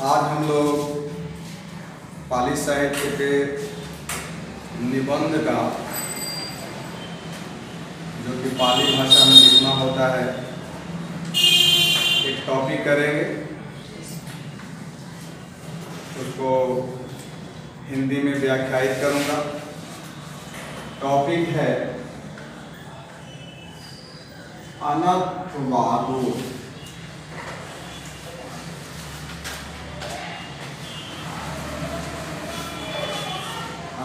आज हम लोग पाली साहित्य के निबंध का, जो कि पाली भाषा में लिखना होता है, एक टॉपिक करेंगे। उसको हिंदी में व्याख्यायित करूंगा। टॉपिक है अनर्थवादो।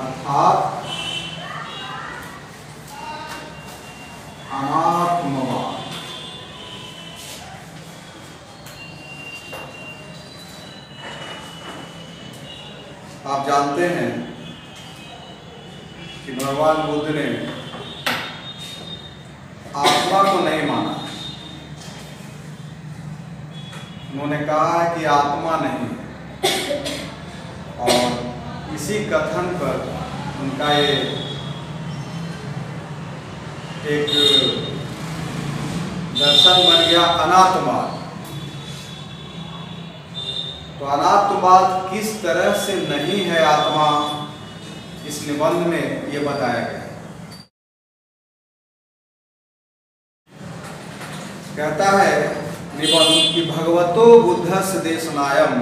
अर्थात अनात्मवाद। आप जानते हैं कि भगवान बुद्ध ने आत्मा को नहीं माना। उन्होंने कहा है कि आत्मा नहीं है, और इसी कथन पर उनका ये एक दर्शन बन गया अनात्मवाद। तो अनात्मवाद किस तरह से नहीं है आत्मा, इस निबंध में ये बताया गया। कहता है निबंध कि भगवतो बुद्धस्य देशनायम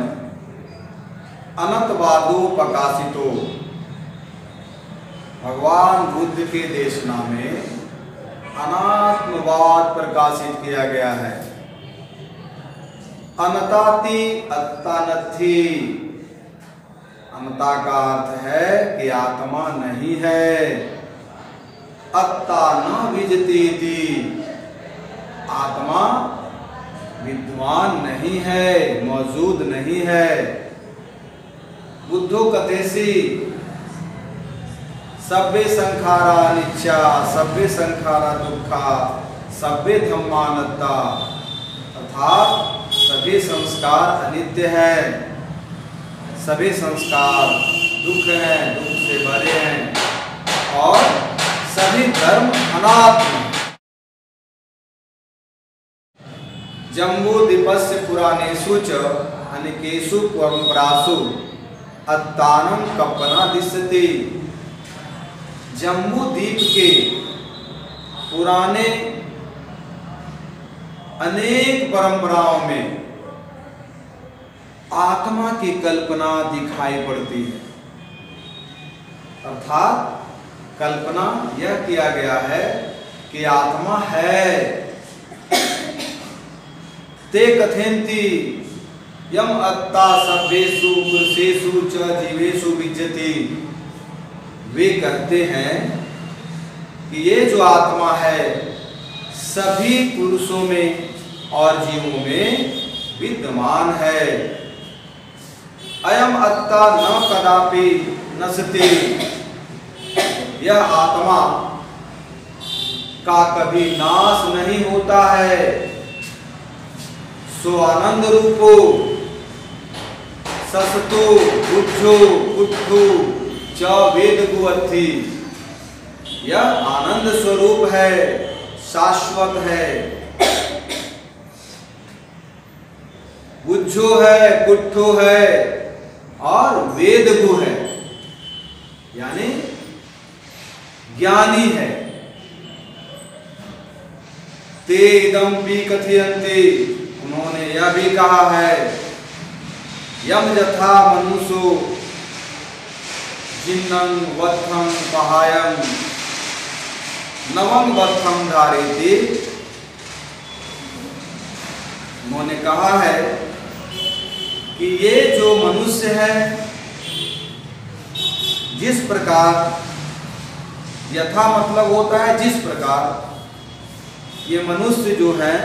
अनंतवादो प्रकाशितो। भगवान बुद्ध के देशना में अनात्मवाद प्रकाशित किया गया है। अनताति अत्तानथि। अनता का अर्थ है कि आत्मा नहीं है। अत्ता न विजतीति। आत्मा विद्वान नहीं है, मौजूद नहीं है। बुद्धो कथेसी सभ्य संखारा अनिच्छा, सभ्य संखारा दुखा, सभ्य धम्मानता। अर्थात सभी संस्कार अनित्य है, सभी संस्कार दुख हैं, दुख से भरे हैं, और सभी धर्म अनात्म। जम्बूद्वीपस्य पुराणेषु च अनेकेषु परंपरासु अत्तानं कल्पना दृश्यते। जम्बू द्वीप के पुराने अनेक परंपराओं में आत्मा की कल्पना दिखाई पड़ती है। अर्थात कल्पना यह किया गया है कि आत्मा है। ते कथयन्ति यम अत्ता सभ्येषु पुरुषेषु च जीवेषु विद्यते। वे कहते हैं कि ये जो आत्मा है सभी पुरुषों में और जीवों में विद्यमान है। अयम अत्ता न कदापि नश्यते। यह आत्मा का कभी नाश नहीं होता है। सो आनंद रूपो ससतो बुद्धो बुद्धो च वेद गुवर्थी। यह आनंद स्वरूप है, शाश्वत है, बुद्धो है, कुट्ठो है, और वेद गु है, यानी ज्ञानी है। ते इदं पि कथयन्ति। उन्होंने यह भी कहा है यम यथा मनुष्यो जिन्नं वत्थं पहायं नवम वत्थं धारेति। उन्होंने कहा है कि ये जो मनुष्य है, जिस प्रकार, यथा मतलब होता है जिस प्रकार, ये मनुष्य जो है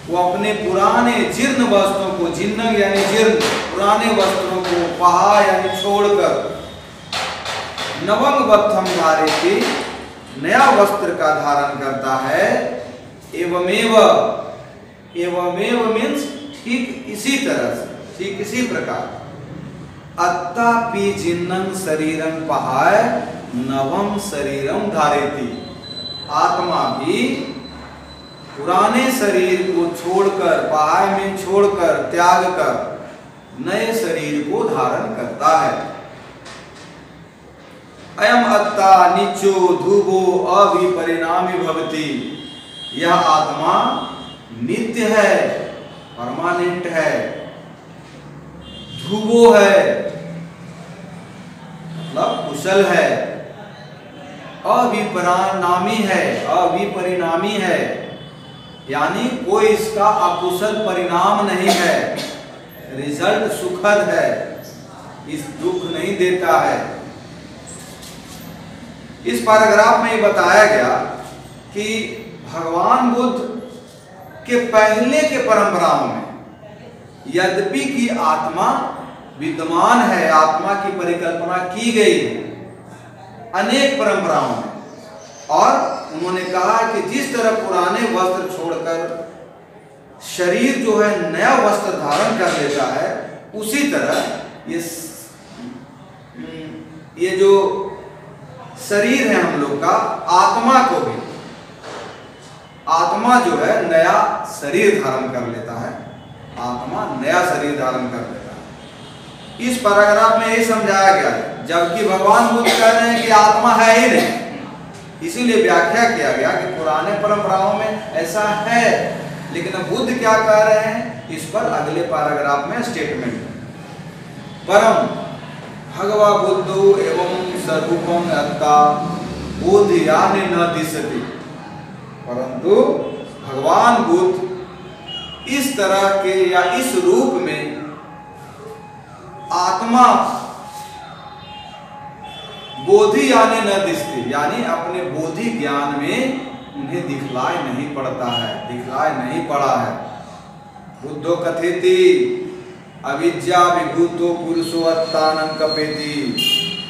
वो अपने पुराने जीर्ण वस्त्रों को, जिन्न यानी जीर्ण, पुराने वस्त्रों को पहा यानी छोड़कर नवम वत्थम धारेति, नया वस्त्र का धारण करता है। एवमेव, एवमेव मीन्स ठीक इसी तरह से, ठीक इसी प्रकार। अत्तापि जिन्नं शरीरं पहाय नवम शरीरम धारेति। आत्मा भी पुराने शरीर को छोड़कर, पहाय में छोड़कर, त्याग कर नए शरीर को धारण करता है। अयम अत्ता निचो ध्रुवो अविपरिणामी भवति, यह आत्मा नित्य है, परमानेंट है, ध्रुवो है मतलब कुशल है, अविपरिणामी है, अविपरिणामी है यानी कोई इसका अकुशल परिणाम नहीं है, रिजल्ट सुखद है, इस दुख नहीं देता है। इस पैराग्राफ में ये बताया गया कि भगवान बुद्ध के पहले के परंपराओं में यद्यपि कि आत्मा विद्यमान है, आत्मा की परिकल्पना की गई है अनेक परंपराओं में, और उन्होंने कहा कि जिस तरह पुराने वस्त्र छोड़कर शरीर जो है नया वस्त्र धारण कर लेता है, उसी तरह ये जो शरीर है हम लोग का, आत्मा को भी, आत्मा जो है नया शरीर धारण कर लेता है, आत्मा नया शरीर धारण कर लेता है। इस पैराग्राफ में यही समझाया गया है, जबकि भगवान बुद्ध कह रहे हैं कि आत्मा है ही नहीं, इसीलिए व्याख्या किया गया कि पुराने परंपराओं में ऐसा है, लेकिन बुद्ध क्या कह रहे हैं इस पर अगले पैराग्राफ में स्टेटमेंट है। परम भगवा बुद्धो एवं स्वरूपम अत्ता बोधयानि न दिशति, परंतु भगवान बुद्ध इस तरह के या इस रूप में आत्मा बोधि यानी न दिशती, यानी अपने बोधि ज्ञान में उन्हें दिखलाई नहीं पड़ता है, दिखलाई नहीं पड़ा है। बुद्धो कथेति अविद्या विभूतो पुरुषो अत्तानं कपेति,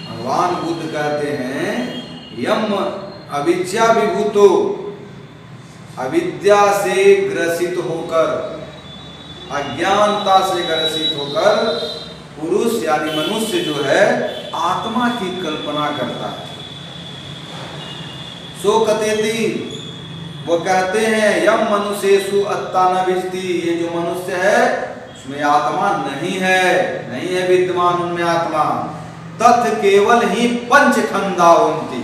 भगवान बुद्ध कहते हैं यम अविद्या विभूतो, अविद्या से ग्रसित होकर, अज्ञानता से ग्रसित होकर पुरुष यानी मनुष्य जो है आत्मा की कल्पना करता है। सो कथेति, वो कहते हैं यम मनुष्येषु अत्ता न विशति, ये जो मनुष्य है उसमें आत्मा नहीं है, नहीं है विद्यमान उनमें आत्मा। तत् केवल ही पंच खंडा होती,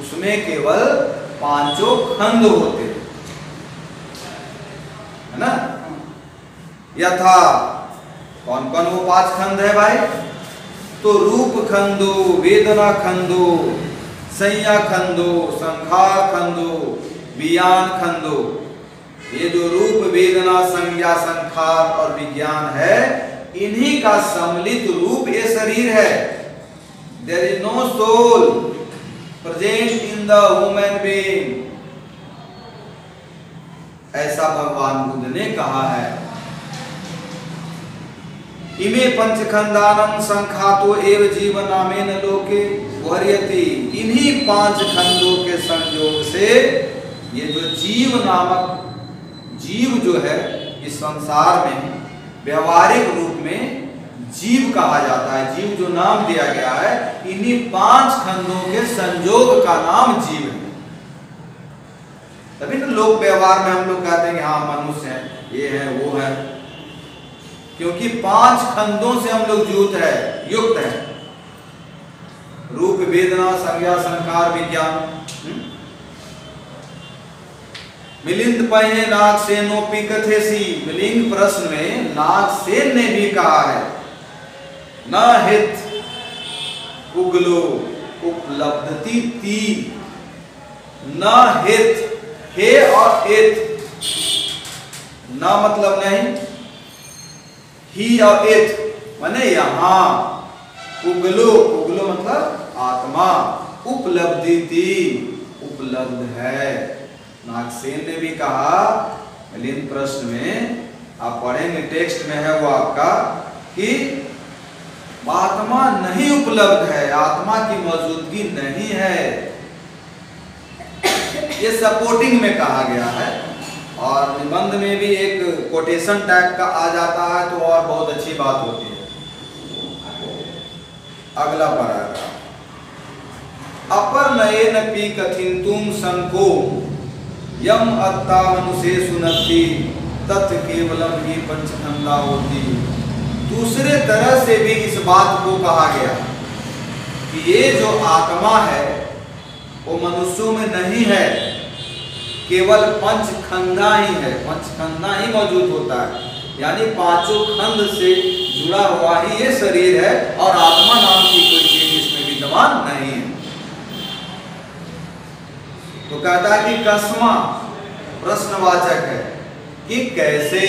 उसमें केवल पांचों खंड होते है ना। यथा कौन कौन वो पांच खंड है भाई, तो रूप खंडो, वेदना खंडो, संज्ञा खंडो, संखार खंडो, विज्ञान खंडो। ये जो रूप वेदना संज्ञा संखार और विज्ञान है, इन्हीं का सम्मिलित रूप ये शरीर है। There is no soul present in the human being, ऐसा भगवान बुद्ध ने कहा है। इमे पंचखंडानं संखातो एव जीवनामेन लोके वहर्यति, इन्हीं पांच खंडों के संयोग से ये जो जीव नामक जीव जो है इस संसार में व्यवहारिक रूप में जीव कहा जाता है, जीव जो नाम दिया गया है, इन्हीं पांच खंडों के संयोग का नाम जीव है। तभी तो लोग व्यवहार में हम लोग कहते हैं कि हाँ मनुष्य है, ये है वो है, क्योंकि पांच खंडों से हम लोग युक्त है, रूप वेदना संज्ञा संकार विज्ञान। मिलिंद पहे नागसेनोपि कथेसी, मिलिंग प्रश्न में नागसेन ने भी कहा है न हित उगलो उपलब्धति ती, न हित, हे और इत, न मतलब नहीं, ही और इत माने यहां, उगलो, उगलो मतलब आत्मा, उपलब्धि थी, उपलब्ध है। नागसेन ने भी कहा मिलिंद प्रश्न में, आप पढ़ेंगे टेक्स्ट में है वो आपका, कि आत्मा नहीं उपलब्ध है, आत्मा की मौजूदगी नहीं है, ये सपोर्टिंग में कहा गया है। और निबंध में भी एक कोटेशन टाइप का आ जाता है तो और बहुत अच्छी बात होती है। अगला पैराग्राफ, अपर नयेन पी कथिन्तुम संको यम अत्ता मनुष्येषु नत्थि तत् केवलम ही पंचखंडा होती। दूसरे तरह से भी इस बात को कहा गया कि ये जो आत्मा है वो मनुष्यों में नहीं है, केवल पंचखंडा ही है, पंचखंडा ही मौजूद होता है, यानी पांचों खंड से जुड़ा हुआ ही ये शरीर है और आत्मा नाम की कोई चीज इसमें विद्यमान नहीं है। तो कहता है कि कस्मा प्रश्नवाचक है कि कैसे,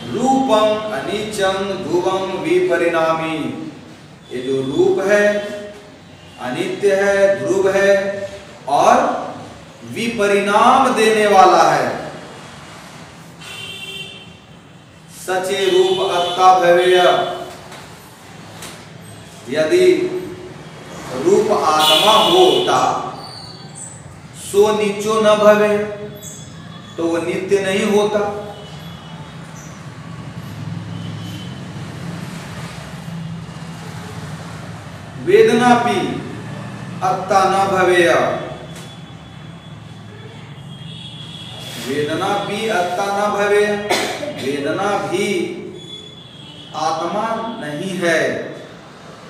रूपम अनिचम ध्रुवम विपरिणामी, ये जो रूप है अनित्य है, ध्रुव है और विपरिणाम देने वाला है। सचे रूप अत्ता भवेय, यदि रूप आत्मा होता सो नीचो न भवे, तो वो नित्य नहीं होता। वेदना भी अत्ता न भवेय, वेदना भी अत्ता न भवे, वेदना भी आत्मा नहीं है।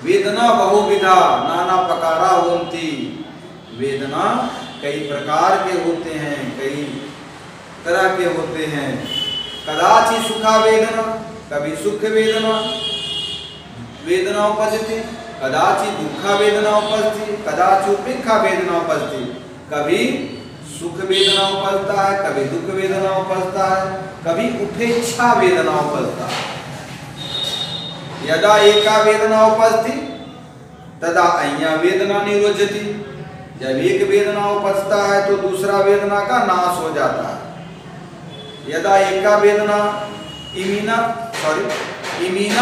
वेदना बहुविधा नाना प्रकारा होती, वेदना कई प्रकार के होते हैं, कई तरह के होते हैं। कदाचित सुखा वेदना, कभी सुख वेदना वेदना उपजती, कदाचित दुखा वेदना उपजती, कदाचित उपेक्षा वेदना उपजती, कभी सुख वेदना उपजता है, कभी दुख वेदना उपजता है, कभी उपेक्षा वेदना उपजता है। यदा एका वेदना उपजती तदा अन्या वेदना निरोधती, जब एक वेदना उपजता है तो दूसरा वेदना का नाश हो जाता है। यदा एका वेदना इमीना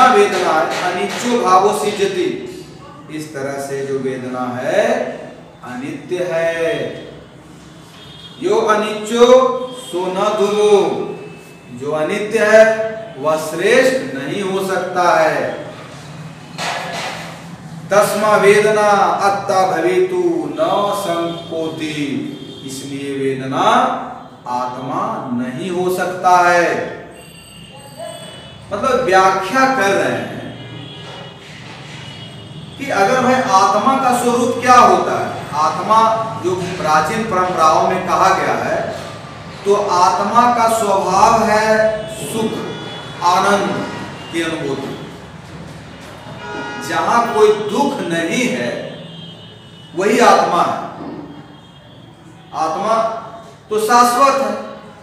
वेदना अनित्यो भावो सिजती, इस तरह से जो वेदना है अनित्य है। यो अनित्यो सो न ध्रुवो, जो अनित्य है वह श्रेष्ठ नहीं हो सकता है। तस्मा वेदना अत्ता भवेतु न संकोति, इसलिए वेदना आत्मा नहीं हो सकता है। मतलब व्याख्या कर रहे हैं कि अगर भाई आत्मा का स्वरूप क्या होता है, आत्मा जो प्राचीन परंपराओं में कहा गया है, तो आत्मा का स्वभाव है सुख आनंद की अनुभूति। जहां कोई दुख नहीं है वही आत्मा है। आत्मा तो शाश्वत है,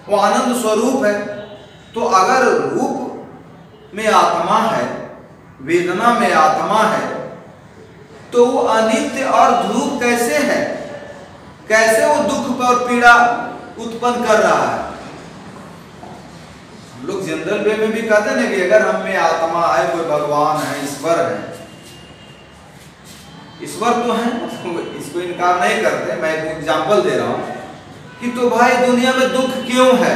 वो आनंद स्वरूप है। तो अगर रूप में आत्मा है, वेदना में आत्मा है, तो वो अनित्य और ध्रुव कैसे है? कैसे वो दुख और पीड़ा उत्पन्न कर रहा है? हम लोग जनरल वे में भी कहते हैं कि अगर हम में आत्मा है, कोई भगवान है, ईश्वर है, ईश्वर तो है, इसको इनकार नहीं करते। मैं एक एग्जाम्पल दे रहा हूं कि तो भाई दुनिया में दुख क्यों है?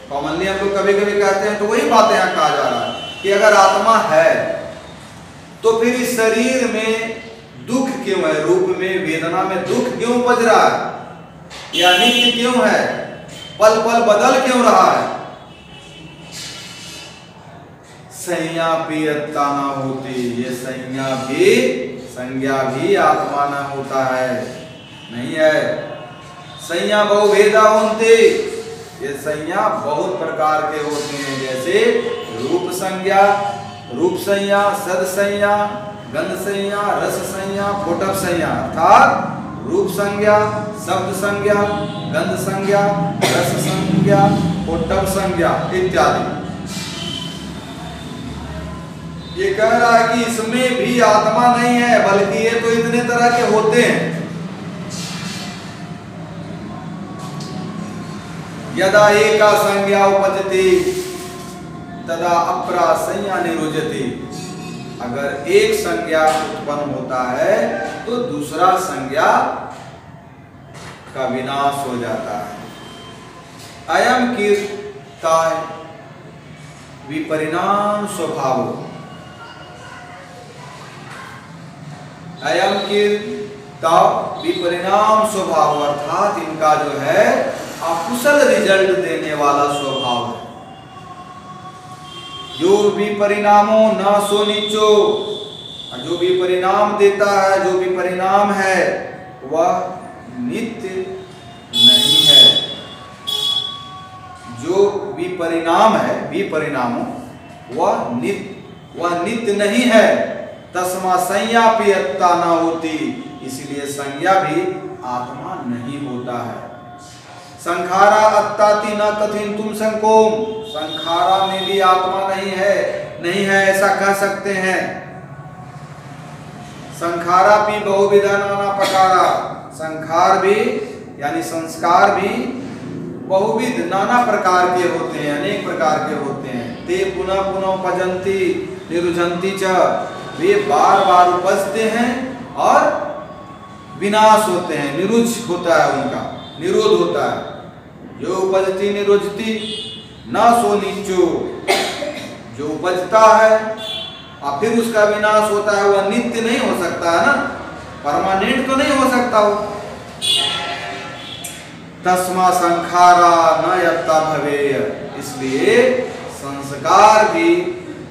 कॉमनली हम लोग कभी कभी कहते हैं, तो वही बात यहाँ कहा जा रहा है कि अगर आत्मा है तो फिर इस शरीर में दुख क्यों है? रूप में वेदना में दुख क्यों उपज रहा है? या नित्य क्यों है? पल पल बदल क्यों रहा है? संज्ञा भी अत्ता ना होती, ये संज्ञा भी आत्मा ना होता है, नहीं है। संज्ञा बहुभेदा होते, ये संज्ञा बहुत प्रकार के होते हैं, जैसे रूप संज्ञा, रूप संज्ञा, सद संज्ञा, गंध संज्ञा, रस संज्ञा, पोटक संज्ञा, अर्थात रूप संज्ञा, शब्द संज्ञा, गंध संज्ञा, रस संज्ञा, पोटक संज्ञा इत्यादि। ये कह रहा है कि इसमें भी आत्मा नहीं है, बल्कि ये तो इतने तरह के होते हैं। यदा एका संज्ञा उपजति तदा अपरा संज्ञा निरोधति, अगर एक संज्ञा उत्पन्न होता है तो दूसरा संज्ञा का विनाश हो जाता है। अयम कीर्ता विपरिणाम स्वभाव, अयम कीर्ता विपरिणाम स्वभाव, अर्थात इनका जो है अकुशल रिजल्ट देने वाला स्वभाव है। जो भी परिणामो न सो नीचो, जो भी परिणाम देता है, जो भी परिणाम है वह नित्य नहीं है। जो भी परिणाम है, विपरिणामो वह नित्य नहीं है। तस्मा संज्ञा भी अत्ता न होती, इसलिए संज्ञा भी आत्मा नहीं होता है। संखारा अत्ताति न कथिन तुम संकोम, संखारा में भी आत्मा नहीं है ऐसा कह सकते हैं। संखारा भी बहुविधा नाना प्रकारा, संखार भी यानी संस्कार भी बहुविध नाना प्रकार के होते हैं, अनेक प्रकार के होते हैं। ते पुनः पुनः उपजंती निरुझंती च, वे बार बार उपजते हैं और विनाश होते हैं, निरुझ होता है उनका, निरोध होता है। जो उपजती निरुझती न सो नीचो, जो उपजता है और फिर उसका विनाश होता है वह नित्य नहीं हो सकता है ना, परमानेंट तो नहीं हो सकता वो। तस्मा संखारा न यत्ता भवेय, इसलिए संस्कार भी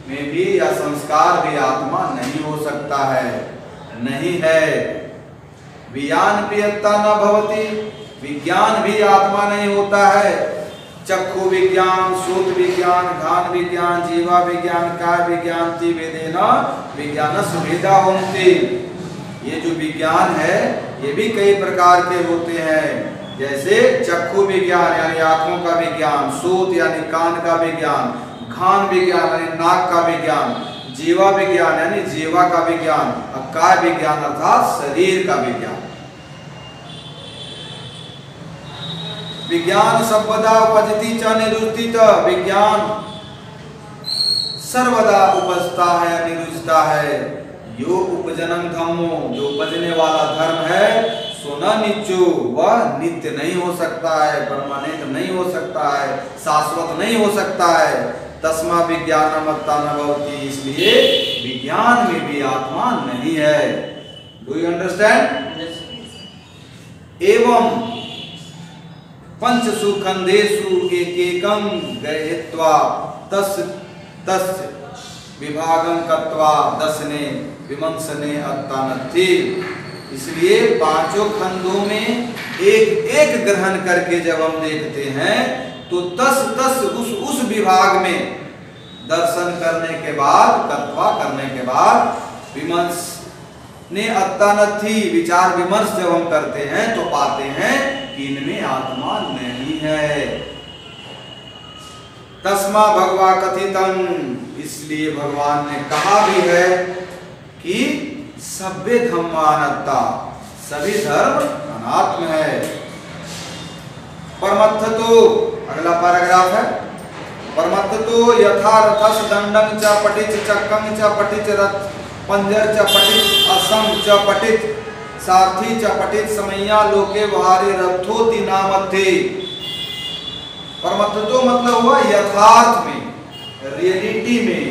में भी या संस्कार भी आत्मा नहीं हो सकता है, नहीं है। विज्ञान भी यत्ता न भवति, विज्ञान भी आत्मा नहीं होता है। चक्षु विज्ञान, श्रोत विज्ञान, घ्राण विज्ञान, जीवा विज्ञान, काय विज्ञान, ति वेदेन विज्ञानस्य भेदा होन्ति। ये जो विज्ञान है ये भी कई प्रकार के होते हैं, जैसे चक्षु विज्ञान यानी आंखों का विज्ञान, श्रोत यानी कान का विज्ञान, घ्राण विज्ञान यानी नाक का विज्ञान, जीवा विज्ञान यानी जीवा का विज्ञान, और काय विज्ञान अर्थात शरीर का विज्ञान। विज्ञान सर्वदा उपजती च निरुद्धति च, विज्ञान सर्वदा उपजता है निरुद्धता है। यो उपजनम धम्मो, जो उपजने वाला धर्म है, सो न नित्यो, वह नित्य नहीं हो सकता है, परमानेंट नहीं हो सकता है, शाश्वत नहीं हो सकता है। तस्मा विज्ञानम अत्ता न भवति, इसलिए विज्ञान में भी आत्मा नहीं है। Do you understand? एवं पंचसु खंडेषु एकेकं गृहीत्वा तस्य विभागं कृत्वा दशने विमंसने अत्तानत्थि, इसलिए पांचों खंडों में एक एक ग्रहण करके जब हम देखते हैं तो तस उस विभाग में दर्शन करने के बाद, कत्वा करने के बाद, विमंस ने अत्तानत्थि, विचार विमर्श जब हम करते हैं तो पाते हैं कि इनमें आत्मा नहीं है। तस्मा भगवा कथितम, इसलिए भगवान ने कहा भी है कि सभ्य धम्मानत्ता, सभी धर्म अनात्म है। परमत्थतो, अगला पैराग्राफ है, परमत्थतो यथा रथस दंडं च पटिच चक्कं च पटिच रथ पंजर च पटिच असम च पटिच सारथी च पटिच समैया लोके वहारे रथोति नामत्थे। परमत्थतो मतलब हुआ यथार्थ में, रियलिटी में,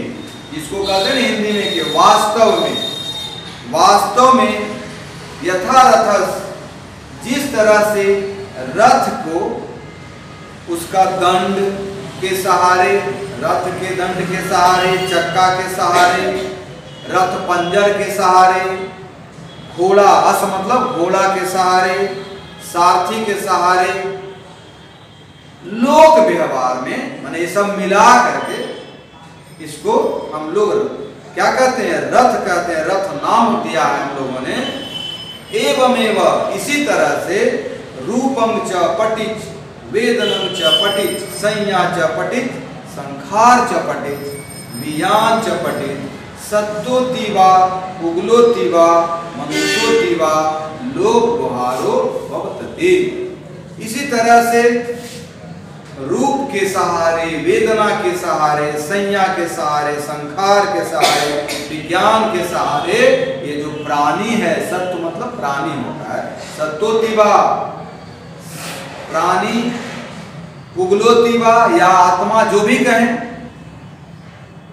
जिसको कहते हैं हिंदी में कि वास्तव में यथा रथस, जिस तरह से रथ को उसका दंड के सहारे, रथ के दंड के सहारे, चक्का के सहारे, रथ पंजर के सहारे, घोड़ा अस मतलब घोड़ा के सहारे, सारथी के सहारे, लोक व्यवहार में माने ये सब मिला करके इसको हम लोग क्या कहते हैं? रथ कहते हैं, रथ नाम दिया है हम लोगों ने। एवमेव, इसी तरह से रूपम च पटिच, वेदनम च पटिच, संज्ञा च पटिच, संखार च पटिच, विज्ञान च पटिच, सत्तोतिवा उगलोतिवा मनुष्योतिवा लोक व्यवहारो भवति। इसी तरह से रूप के सहारे, वेदना के सहारे, संज्ञा के सहारे, संखार के सहारे, विज्ञान के सहारे ये जो प्राणी है, सत्व मतलब प्राणी होता है, सत्तोतिवा प्राणी, उगलोतिवा या आत्मा जो भी कहें,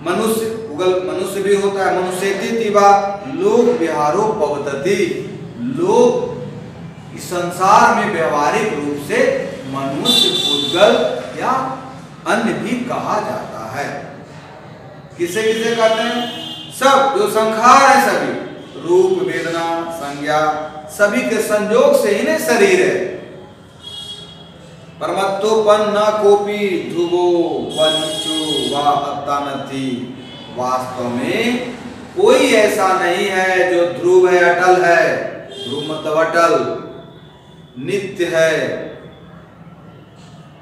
मनुष्य, उगल मनुष्य भी होता है, मनुष्यतिवा लोक व्यवहारो भवति, लोक इस संसार में व्यवहारिक रूप से मनुष्य, पुद्गल या अन्य भी कहा जाता है। किसे किसे कहते हैं? सब जो संखार है, सभी रूप वेदना संज्ञा सभी के संयोग से ही ने शरीर है। परमत्तोपन न कोपी ध्रुवो वंचु व अत्तानति। वास्तव में कोई ऐसा नहीं है जो ध्रुव है, अटल है। ध्रुव मतलब अटल, नित्य है।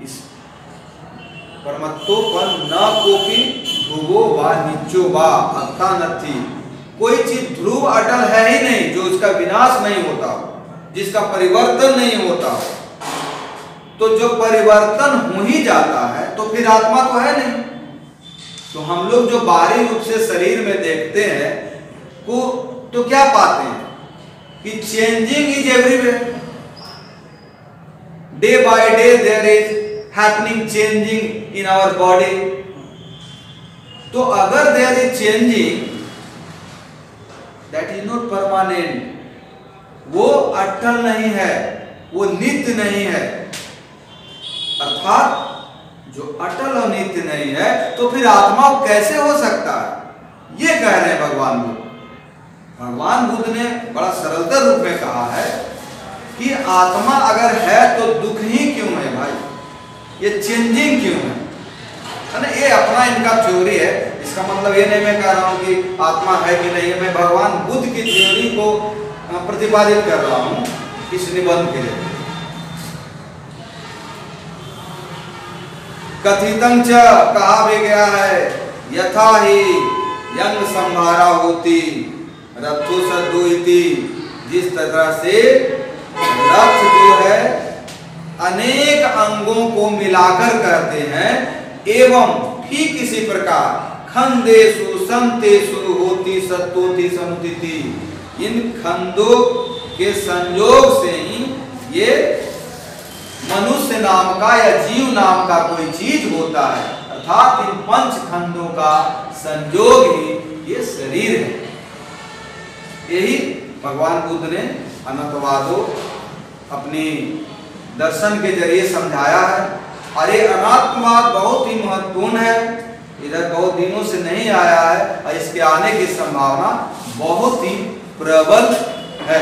इस परमत्तोपन न कोपी ध्रुवो व नित्यो व अत्तानति। कोई चीज ध्रुव अटल है ही नहीं जो उसका विनाश नहीं होता, जिसका परिवर्तन नहीं होता। तो जो परिवर्तन हो ही जाता है तो फिर आत्मा तो है नहीं। तो हम लोग जो बाहरी रूप से शरीर में देखते हैं को तो क्या पाते हैं कि changing is everywhere. Day by day there is happening changing in our body. तो अगर there is changing, that is not permanent. वो अटल नहीं है, वो नित्य नहीं है। अर्थात जो अटल और नित्य नहीं है तो फिर आत्मा कैसे हो सकता है, ये कह रहे हैं भगवान बुद्ध। भगवान बुद्ध ने बड़ा सरलता रूप में कहा है कि आत्मा अगर है तो दुख ही क्यों है भाई, ये चेंजिंग क्यों है ना। ये अपना इनका थ्योरी है। इसका मतलब ये नहीं मैं कह रहा हूं कि आत्मा है कि नहीं, मैं भगवान बुद्ध की थ्योरी को प्रतिपादित कर रहा हूं इस निबंध के लिए। कथितं च कहा भी गया है, यथा ही यंग संभारा होती रथो सद्दो इति। जिस तरह से रथ जो है अनेक अंगों को मिलाकर करते हैं, एवं ठीक इसी प्रकार खंडेषु संतेषु होती सत्तोति समुदिति। इन खंडों के संयोग से ही ये मनुष्य नाम का या जीव नाम का कोई चीज होता है। अर्थात इन पंच खंडों का संयोग ही ये शरीर है। यही भगवान बुद्ध ने अनंतवादो अपनी दर्शन के जरिए समझाया है। और ये अनात्मवाद बहुत ही महत्वपूर्ण है, इधर बहुत दिनों से नहीं आया है और इसके आने की संभावना बहुत ही प्रबल है।